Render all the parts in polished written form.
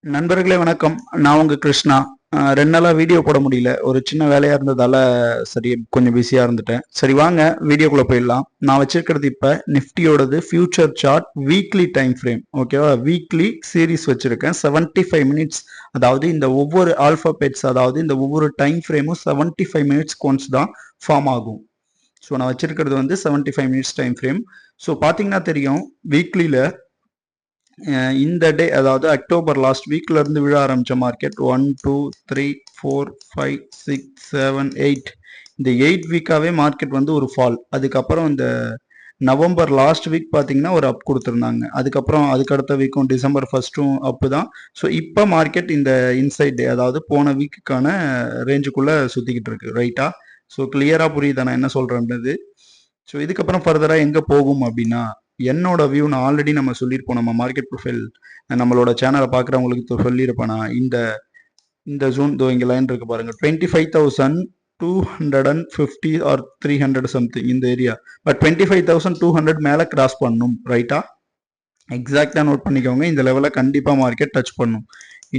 நண்பர்களே வணக்கம். நான் உங்க கிருஷ்ணா. 2 நாளா வீடியோ போட முடியல. ஒரு சின்ன வேலையா இருந்ததால சரி கொஞ்சம் பிஸியா இருந்துட்டேன். சரி வாங்க வீடியோக்குள்ள போயிடலாம். நான் வச்சிருக்கிறது இப்ப நிஃப்டியோடது future chart weekly time frame. ஓகேவா? வீக்லி சீரிஸ் வச்சிருக்கேன். 75 மினிட்ஸ். அதாவது இந்த ஒவ்வொரு ஆல்பாபெட்ஸ் அதாவது இந்த ஒவ்வொரு டைம் ஃப்ரேமும் 75 மினிட்ஸ்க்கு ஒன்ஸ் தான் ஃபார்ம் ஆகும். ஸோ நான் வச்சிருக்கிறது வந்து 75 மினிட்ஸ் டைம் ஃப்ரேம். ஸோ பார்த்தீங்கன்னா தெரியும் வீக்லியில் இந்த டே அதாவது அக்டோபர் லாஸ்ட் வீக்ல இருந்து விழ ஆரம்பிச்ச மார்க்கெட் 1 2 3 4 5 6 7 8 இந்த 8 வீக்காவே மார்க்கெட் வந்து ஒரு ஃபால். அதுக்கப்புறம் இந்த நவம்பர் லாஸ்ட் வீக் பார்த்தீங்கன்னா ஒரு அப் கொடுத்துருந்தாங்க. அதுக்கப்புறம் அதுக்கடுத்த வீக்கும் டிசம்பர் ஃபர்ஸ்ட்டும் அப்பு தான். ஸோ இப்போ மார்க்கெட் இந்த இன்சைட் டே அதாவது போன வீக்குக்கான ரேஞ்சுக்குள்ள சுத்திக்கிட்டு இருக்கு. ரைட்டா? ஸோ கிளியரா புரியுதா நான் என்ன சொல்றேன்றது? ஸோ இதுக்கப்புறம் ஃபர்தராக எங்கே போகும் அப்படின்னா என்னோட வியூ நான் ஆல்ரெடி நம்ம சொல்லியிருப்போம். நம்ம மார்க்கெட் ப்ரொஃபைல் நம்மளோட சேனலை பார்க்குறவங்களுக்கு சொல்லியிருப்பேன். நான் இந்த ஜோன் தோ இங்கே லைன் இருக்கு பாருங்க 25,250 ஆர் 300 சம்திங் இந்த ஏரியா. பட் 25,200 மேலே கிராஸ் பண்ணும். ரைட்டா? எக்ஸாக்டாக நோட் பண்ணிக்கோங்க. இந்த லெவலில் கண்டிப்பாக மார்க்கெட் டச் பண்ணும்.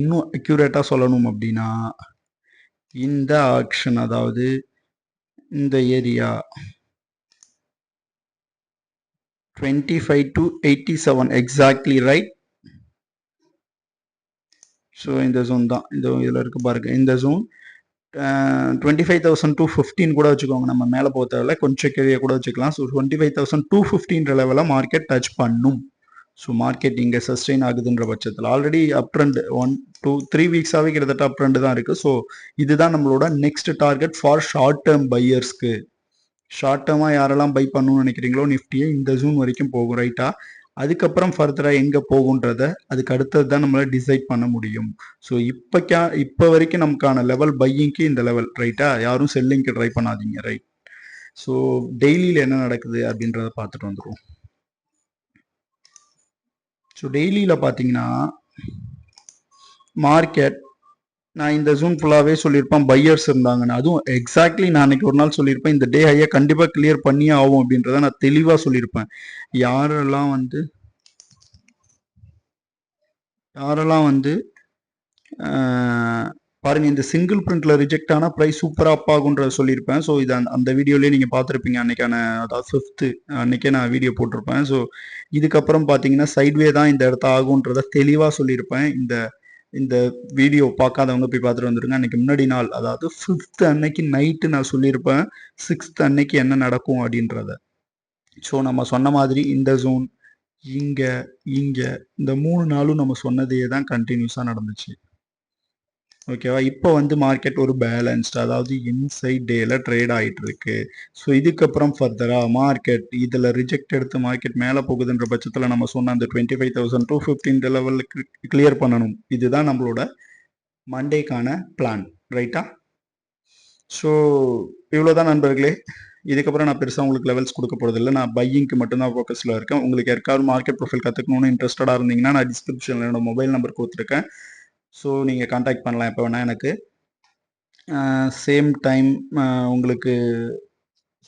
இன்னும் அக்யூரேட்டாக சொல்லணும் அப்படின்னா இந்த ஆக்ஷன் அதாவது இந்த area 25 to 87 exactly right. So இந்த ஜோன் தான் இந்த இதில் இருக்கு பாருங்க. இந்த ஜோன் 25,215 கூட வச்சுக்கோங்க. நம்ம மேலே போகிறதால கொஞ்சம் கீழே கூட வச்சுக்கலாம். ஸோ 25,215 லெவலில் மார்க்கெட் டச் பண்ணும். ஸோ மார்க்கெட் இங்கே சஸ்டெயின் ஆகுதுன்ற பட்சத்தில் ஆல்ரெடி அப் ட்ரெண்ட் 1 2 3 வீக்ஸாகவே கிட்டத்தட்ட அப் ட்ரெண்ட் தான் இருக்குது. ஸோ இதுதான் நம்மளோட next target for short term பையர்ஸ்க்கு. ஷார்ட் டேர்மாக யாரெல்லாம் பை பண்ணணும்னு நினைக்கிறீங்களோ நிஃப்டியை இந்த ஜூன் வரைக்கும் போகும். ரைட்டா? அதுக்கப்புறம் ஃபர்தராக எங்கே போகுன்றத அதுக்கு அடுத்தது தான் நம்மளால் டிசைட் பண்ண முடியும். ஸோ இப்போ வரைக்கும் நமக்கான லெவல் பையிங்க்கு இந்த லெவல். ரைட்டா? யாரும் செல்லிங்க்கு ட்ரை பண்ணாதீங்க. ரைட்? ஸோ டெய்லியில் என்ன நடக்குது அப்படின்றத பார்த்துட்டு வந்துடும். ஸோ டெய்லியில் பார்த்தீங்கன்னா மார்க்கெட் நான் இந்த ஜூன் ஃபுல்லாகவே சொல்லியிருப்பேன் பையர்ஸ் இருந்தாங்கன்னு. அதுவும் எக்ஸாக்ட்லி நான் அன்னைக்கு ஒரு நாள் சொல்லியிருப்பேன் இந்த டே ஹையை கண்டிப்பாக கிளியர் பண்ணியே ஆகும் அப்படின்றத நான் தெளிவாக சொல்லியிருப்பேன். யாரெல்லாம் வந்து பாருங்க இந்த சிங்கிள் பிரிண்ட்ல ரிஜெக்ட் ஆன ப்ரைஸ் சூப்பராக அப் ஆகுன்றத சொல்லியிருப்பேன். ஸோ இது அந்த வீடியோலேயே நீங்கள் பார்த்துருப்பீங்க. அன்னைக்கான அதாவது 5th அன்னைக்கே நான் வீடியோ போட்டிருப்பேன். ஸோ இதுக்கப்புறம் பார்த்தீங்கன்னா சைட்வே தான் இந்த இடத்த ஆகுன்றத தெளிவாக சொல்லியிருப்பேன். இந்த வீடியோ பார்க்காதவங்க போய் பார்த்துட்டு வந்துருங்க. அன்னைக்கு முன்னாடி நாள் அதாவது 5th அன்னைக்கு நைட்டு நான் சொல்லியிருப்பேன் 6th அன்னைக்கு என்ன நடக்கும் அப்படின்றத. ஸோ நம்ம சொன்ன மாதிரி இந்த ஜோன் இங்கே இந்த 3 நாளும் நம்ம சொன்னதே தான் கண்டினியூஸாக நடந்துச்சு. ஓகேவா? இப்போ வந்து மார்க்கெட் ஒரு பேலன்ஸ்ட் அதாவது இன்சைட் டேல ட்ரேட் ஆகிட்டு இருக்கு. ஸோ இதுக்கப்புறம் ஃபர்தராக மார்க்கெட் இதில் ரிஜெக்ட் எடுத்து மார்க்கெட் மேலே போகுதுன்ற பட்சத்தில் நம்ம சொன்ன அந்த 25,215 லெவலுக்கு கிளியர் பண்ணணும். இதுதான் நம்மளோட மண்டேக்கான பிளான். ரைட்டா? ஸோ இவ்வளோதான் நண்பர்களே. இதுக்கப்புறம் நான் பெருசாக உங்களுக்கு லெவல்ஸ் கொடுக்க போகிறதில்ல. நான் பையிங்க்கு மட்டும்தான் ஃபோக்கஸில் இருக்கேன். உங்களுக்கு யாருக்காவது மார்க்கெட் ப்ரொஃபைல் கற்றுக்கணும்னு இன்ட்ரெஸ்டடாக இருந்தீங்கன்னா நான் டிஸ்கிரிப்ஷனில் என்னோட மொபைல் நம்பர் கொடுத்துருக்கேன். ஸோ நீங்கள் காண்டாக்ட் பண்ணலாம் எப்போ வேணால் எனக்கு. சேம் டைம் உங்களுக்கு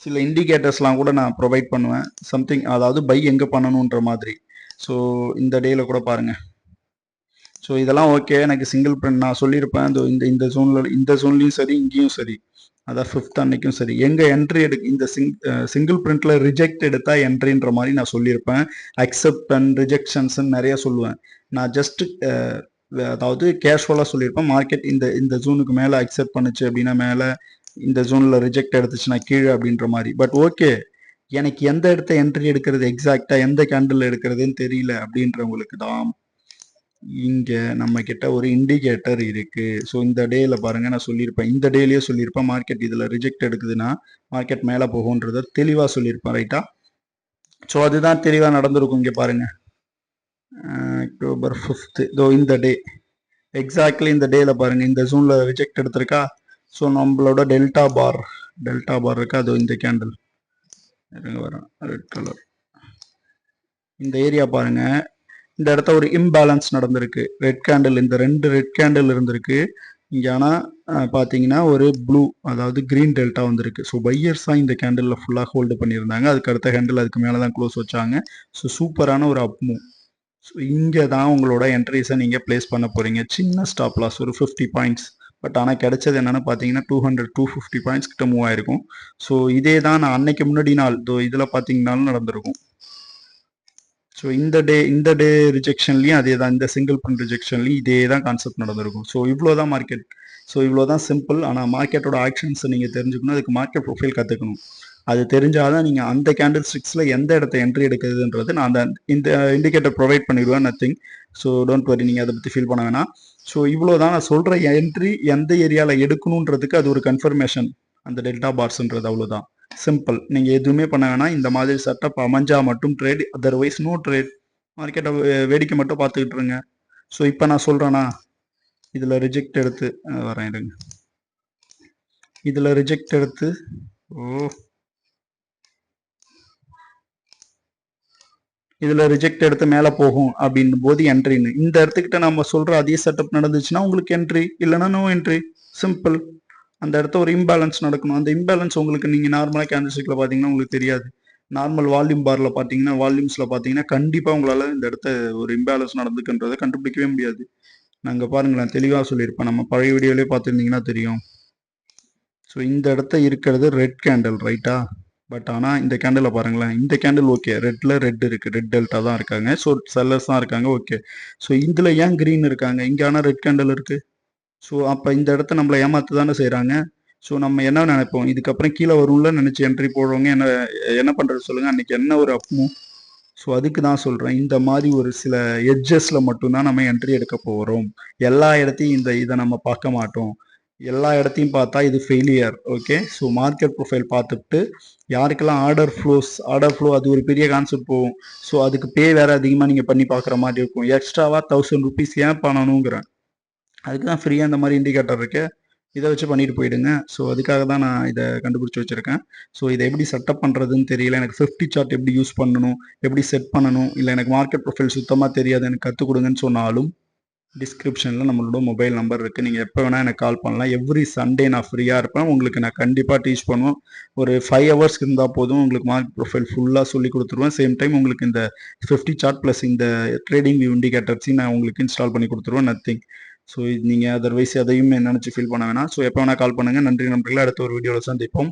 சில இண்டிகேட்டர்ஸ்லாம் கூட நான் ப்ரொவைட் பண்ணுவேன். சம்திங் அதாவது பை எங்கே பண்ணணுன்ற மாதிரி. ஸோ இந்த டேயில் கூட பாருங்கள். ஸோ இதெல்லாம் ஓகே. எனக்கு சிங்கிள் பிரிண்ட் நான் சொல்லியிருப்பேன். இந்த ஜோன்லையும் சரி இங்கேயும் சரி அதான் 5th அன்னைக்கும் சரி எங்கே என்ட்ரி இந்த சிங்கிள் பிரிண்ட்ல ரிஜெக்ட் எடுத்தால் என்ட்ரின்ற மாதிரி நான் சொல்லியிருப்பேன். அக்செப்ட் அண்ட் ரிஜெக்ஷன்ஸ்ன்னு நிறைய சொல்லுவேன். நான் ஜஸ்ட் அதாவது கேஷுவலாக சொல்லியிருப்பேன். மார்க்கெட் இந்த ஜோனுக்கு மேலே அக்செப்ட் பண்ணுச்சு அப்படின்னா மேலே, இந்த ஜோனில் ரிஜெக்ட் எடுத்துச்சுன்னா கீழே அப்படின்ற மாதிரி. பட் ஓகே, எனக்கு எந்த இடத்த என்ட்ரி எடுக்கிறது எக்ஸாக்டாக எந்த கேண்டில் எடுக்கிறதுன்னு தெரியல அப்படின்றவங்களுக்கு தான் இங்கே நம்ம கிட்ட ஒரு இண்டிகேட்டர் இருக்கு. ஸோ இந்த டேல பாருங்க நான் சொல்லியிருப்பேன். இந்த டேலேயே சொல்லியிருப்பேன் மார்க்கெட் இதில் ரிஜெக்ட் எடுக்குதுன்னா மார்க்கெட் மேலே போகுன்றத தெளிவாக சொல்லியிருப்பேன். ரைட்டா? ஸோ அதுதான் தெளிவாக நடந்திருக்கும். இங்கே பாருங்க அக்டோபர் 5th இதோ இந்த டே எக்ஸாக்ட்லி இந்த டேல பாருங்க இந்த ஜோன்ல ரிஜெக்ட் எடுத்திருக்கா. ஸோ நம்மளோட டெல்டா பார் இருக்கா. அதோ இந்த கேண்டில் வரேன் ரெட் கலர் இந்த ஏரியா பாருங்க. இந்த இடத்த ஒரு இம்பேலன்ஸ் நடந்திருக்கு. ரெட் கேண்டில் இந்த 2 ரெட் கேண்டில் இருந்திருக்கு இங்கே. ஆனால் பார்த்தீங்கன்னா ஒரு ப்ளூ அதாவது கிரீன் டெல்டா வந்திருக்கு. ஸோ பையர்ஸ் தான் இந்த கேண்டிலில் ஃபுல்லாக ஹோல்டு பண்ணியிருந்தாங்க. அதுக்கு அடுத்த கேண்டில் அதுக்கு மேலே தான் க்ளோஸ் வச்சாங்க. ஸோ சூப்பரான ஒரு அப் மூவ். ஸோ இங்கே தான் உங்களோட என்ட்ரிஸை நீங்கள் ப்ளேஸ் பண்ண போகிறீங்க. சின்ன ஸ்டாப் லாஸ் ஒரு 50 பாயிண்ட்ஸ். பட் ஆனால் கிடைச்சது என்னென்னு பார்த்தீங்கன்னா 250 பாயிண்ட்ஸ் கிட்ட மூவ் ஆயிருக்கும். ஸோ இதே தான் நான் அன்னைக்கு முன்னாடி நாள் இதில் பார்த்தீங்கன்னாலும் நடந்திருக்கும். ஸோ இந்த டே ரிஜெக்ஷன்லையும் அதே தான், இந்த சிங்கிள் பிரிண்ட் ரிஜெக்ஷன்லையும் இதே தான் கான்செப்ட் நடந்திருக்கும். ஸோ இவ்வளோ தான் மார்க்கெட். ஸோ இவ்வளோ தான் சிம்பிள். ஆனால் மார்க்கெட்டோட ஆக்ஷன்ஸை நீங்கள் தெரிஞ்சுக்கணும். அதுக்கு மார்க்கெட் ப்ரொஃபைல் கற்றுக்கணும். அது தெரிஞ்சாதான் நீங்கள் அந்த கேண்டில் ஸ்டிக்ஸில் எந்த இடத்த என்ட்ரி எடுக்குதுன்றது நான் அந்த இந்த இண்டிகேட்டர் ப்ரொவைட் பண்ணிடுவேன். நத்திங். ஸோ டோன்ட் வரி, நீங்கள் அதை பற்றி ஃபீல் பண்ண வேணாம். ஸோ இவ்வளோ தான் நான் சொல்கிற என்ட்ரி எந்த ஏரியாவில் எடுக்கணுன்றதுக்கு அது ஒரு கன்ஃபர்மேஷன், அந்த டெல்டா பார்ஸ்ன்றது அவ்வளோதான். சிம்பிள். நீங்கள் எதுவுமே பண்ண வேணாம். இந்த மாதிரி செட்டப் அமைஞ்சா மட்டும் ட்ரேட், அதர்வைஸ் நோ ட்ரேட். மார்க்கெட்டை வேடிக்கை மட்டும் பார்த்துக்கிட்டு இருங்க. ஸோ இப்போ நான் சொல்கிறேன்னா இதில் ரிஜெக்ட் எடுத்து வரேன் இருங்க. இதில் ரிஜெக்ட் எடுத்து இதில் ரிஜெக்ட் எடுத்து மேலே போகும் அப்படின் போது என்ட்ரின்னு இந்த இடத்துக்கிட்ட நம்ம சொல்கிற அதே செட்டப் நடந்துச்சுன்னா உங்களுக்கு என்ட்ரி, இல்லைன்னா நோ என்ட்ரி. சிம்பிள். அந்த இடத்த ஒரு இம்பேலன்ஸ் நடக்கணும். அந்த இம்பேலன்ஸ் உங்களுக்கு நீங்கள் நார்மலாக கேண்டில்ஸ்டிக்கில் பார்த்தீங்கன்னா உங்களுக்கு தெரியாது. நார்மல் வால்யூம் பாரில் பார்த்தீங்கன்னா, வால்யூம்ஸில் பார்த்தீங்கன்னா கண்டிப்பாக உங்களால் இந்த இடத்த ஒரு இம்பேலன்ஸ் நடந்துக்குன்றதை கண்டுபிடிக்கவே முடியாது. நாங்கள் பாருங்களேன், தெளிவாக சொல்லியிருப்பேன். நம்ம பழைய வீடியோலேயே பார்த்துருந்தீங்கன்னா தெரியும். ஸோ இந்த இடத்த இருக்கிறது ரெட் கேண்டில், ரைட்டா? பட் ஆனால் இந்த கேண்டில் பாருங்களேன், இந்த கேண்டில் ஓகே, ரெட்டில் ரெட் இருக்குது, ரெட் டெல்டா தான் இருக்காங்க. ஸோ செல்லர்ஸ் தான் இருக்காங்க, ஓகே. ஸோ இதில் ஏன் க்ரீன் இருக்காங்க? இங்கே ஆனால் ரெட் கேண்டில் இருக்குது. ஸோ அப்போ இந்த இடத்த நம்மளை ஏமாற்ற தானே செய்கிறாங்க. ஸோ நம்ம என்ன நினைப்போம், இதுக்கப்புறம் கீழே வரும்ல நினச்சி என்ட்ரி போடுறவங்க என்ன பண்ணுறது சொல்லுங்கள்? அன்றைக்கி என்ன ஒரு அப்பும். ஸோ அதுக்கு தான் சொல்கிறேன், இந்த மாதிரி ஒரு சில எட்ஜஸில் மட்டும்தான் நம்ம என்ட்ரி எடுக்க போகிறோம். எல்லா இடத்தையும் இதை நம்ம பார்க்க மாட்டோம். எல்லா இடத்தையும் பார்த்தா இது failure. Okay. So market profile பார்த்துட்டு யாருக்கெல்லாம் ஆர்டர் ஃப்ளோ அது ஒரு பெரிய கான்செப்ட் போகும். ஸோ அதுக்கு பே வேறு அதிகமாக நீங்கள் பண்ணி பார்க்குற மாதிரி இருக்கும். எக்ஸ்ட்ராவாக 1000 ருபீஸ் ஏன் பண்ணணுங்கிறேன். அதுக்கு தான் ஃப்ரீயாக இந்த மாதிரி இண்டிகேட்டர் இருக்கு, இதை வச்சு பண்ணிட்டு போயிடுங்க. ஸோ அதுக்காக தான் நான் இதை கண்டுபிடிச்சி வச்சுருக்கேன். ஸோ இதை எப்படி செட்டப் பண்ணுறதுன்னு தெரியல எனக்கு. 50 சார்ட் எப்படி யூஸ் பண்ணணும், எப்படி செட் பண்ணணும், இல்லை எனக்கு மார்க்கெட் ப்ரொஃபைல் சுத்தமாக தெரியாது, எனக்கு கற்றுக் கொடுங்கன்னு சொன்னாலும் டிஸ்கிரிப்ஷனில் நம்மளோட மொபைல் நம்பர் இருக்குது. நீங்கள் எப்போ வேணால் எனக்கு கால் பண்ணலாம். எவ்ரி சண்டே நான் ஃப்ரீயாக இருப்பேன். உங்களுக்கு நான் கண்டிப்பாக டீச் பண்ணுவேன். ஒரு 5 ஹவர்ஸ் இருந்தால் போதும், உங்களுக்கு மார்க்கெட் ப்ரொஃபைல் ஃபுல்லாக சொல்லி கொடுத்துருவேன். சேம் டைம் உங்களுக்கு இந்த 50 சார்ட் ப்ளஸ் இந்த ட்ரேடிங் வியூ இண்டிகேட்டர்ஸையும் நான் உங்களுக்கு இன்ஸ்டால் பண்ணி கொடுத்துருவேன். நத்திங். ஸோ நீங்கள் அதர்வைஸ் எதையும் நினச்சி ஃபீல் பண்ண வேணாம். ஸோ எப்போ வேணால் கால் பண்ணுங்கள். நன்றி நண்பர்களே. அடுத்த ஒரு வீடியோவில் சந்திப்போம்.